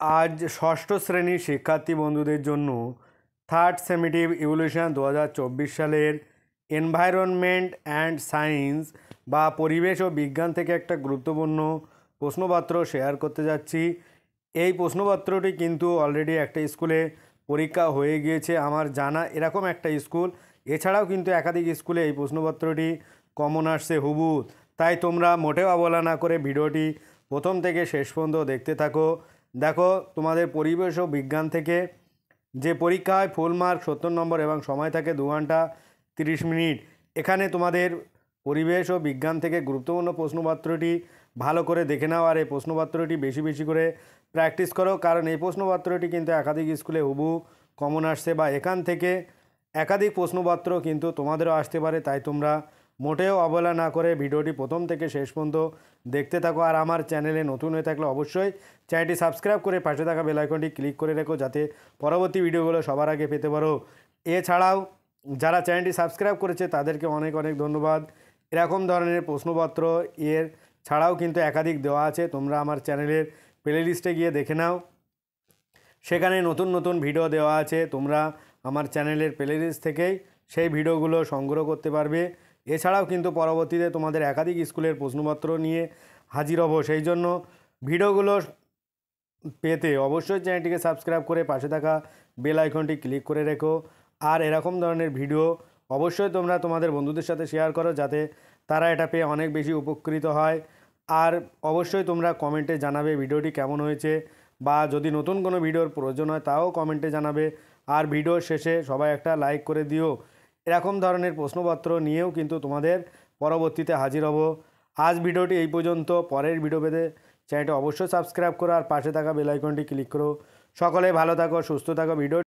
আজ ষষ্ঠ শ্রেণীর শিক্ষার্থী বন্ধুদের জন্য থার্ড সেমেটিভ ইভলিউশন 2024 সালের এনভায়রনমেন্ট অ্যান্ড সায়েন্স বা পরিবেশ ও বিজ্ঞান থেকে একটা গুরুত্বপূর্ণ প্রশ্নপত্র শেয়ার করতে যাচ্ছি। এই প্রশ্নপত্রটি কিন্তু অলরেডি একটা স্কুলে পরীক্ষা হয়ে গিয়েছে আমার জানা এরকম একটা স্কুল। এছাড়াও কিন্তু একাধিক স্কুলে এই প্রশ্নপত্রটি কমন আসছে হুবহু। তাই তোমরা মোটেও অবহেলা না করে ভিডিওটি প্রথম থেকে শেষ পর্যন্ত দেখতে থাকো। দেখো, তোমাদের পরিবেশ ও বিজ্ঞান থেকে যে পরীক্ষা হয় ফুল মার্ক 70 নম্বর এবং সময় থাকে 2 ঘন্টা 30 মিনিট। এখানে তোমাদের পরিবেশ ও বিজ্ঞান থেকে গুরুত্বপূর্ণ প্রশ্নপত্রটি ভালো করে দেখে নাও আর এই প্রশ্নপত্রটি বেশি বেশি করে প্র্যাকটিস করো, কারণ এই প্রশ্নপত্রটি কিন্তু একাধিক স্কুলে হুবহু কমন আসছে বা এখান থেকে একাধিক প্রশ্নপত্র কিন্তু তোমাদেরও আসতে পারে। তাই তোমরা মোটেও অবহেলা না করে ভিডিওটি প্রথম থেকে শেষ পর্যন্ত দেখতে থাকো। আর আমার চ্যানেলে নতুন হয়ে থাকলে অবশ্যই চ্যানেলটি সাবস্ক্রাইব করে পাশে থাকা বেল আইকনটি ক্লিক করে রেখো, যাতে পরবর্তী ভিডিওগুলো সবার আগে পেতে পারো। এছাড়াও যারা চ্যানেলটি সাবস্ক্রাইব করেছে তাদেরকে অনেক অনেক ধন্যবাদ। এরকম ধরনের প্রশ্নপত্র এর ছাড়াও কিন্তু একাধিক দেওয়া আছে, তোমরা আমার চ্যানেলের প্লে লিস্টে গিয়ে দেখে নাও, সেখানে নতুন নতুন ভিডিও দেওয়া আছে। তোমরা আমার চ্যানেলের প্লে লিস্ট থেকেই সেই ভিডিওগুলো সংগ্রহ করতে পারবে। এছাড়াও কিন্তু পরবর্তীতে তোমাদের একাধিক স্কুলের প্রশ্নপত্র নিয়ে হাজির হব, সেই জন্য ভিডিওগুলো পেতে অবশ্যই চ্যানেলটিকে সাবস্ক্রাইব করে পাশে থাকা বেল আইকনটি ক্লিক করে রেখো। আর এরকম ধরনের ভিডিও অবশ্যই তোমরা তোমাদের বন্ধুদের সাথে শেয়ার করো, যাতে তারা এটা পেয়ে অনেক বেশি উপকৃত হয়। আর অবশ্যই তোমরা কমেন্টে জানাবে ভিডিওটি কেমন হয়েছে, বা যদি নতুন কোনো ভিডিওর প্রয়োজন হয় তাও কমেন্টে জানাবে। আর ভিডিওর শেষে সবাই একটা লাইক করে দিও। এরকম ধরনের প্রশ্নপত্র নিয়েও কিন্তু তোমাদের পরবর্তীতে হাজির হব। আজ ভিডিওটি এই পর্যন্ত। পরের ভিডিও পেতে চ্যানেলটি অবশ্যই সাবস্ক্রাইব করো আর পাশে থাকা বেল আইকনটি ক্লিক করো। সকলে ভালো থাকো, সুস্থ থাকো। ভিডিও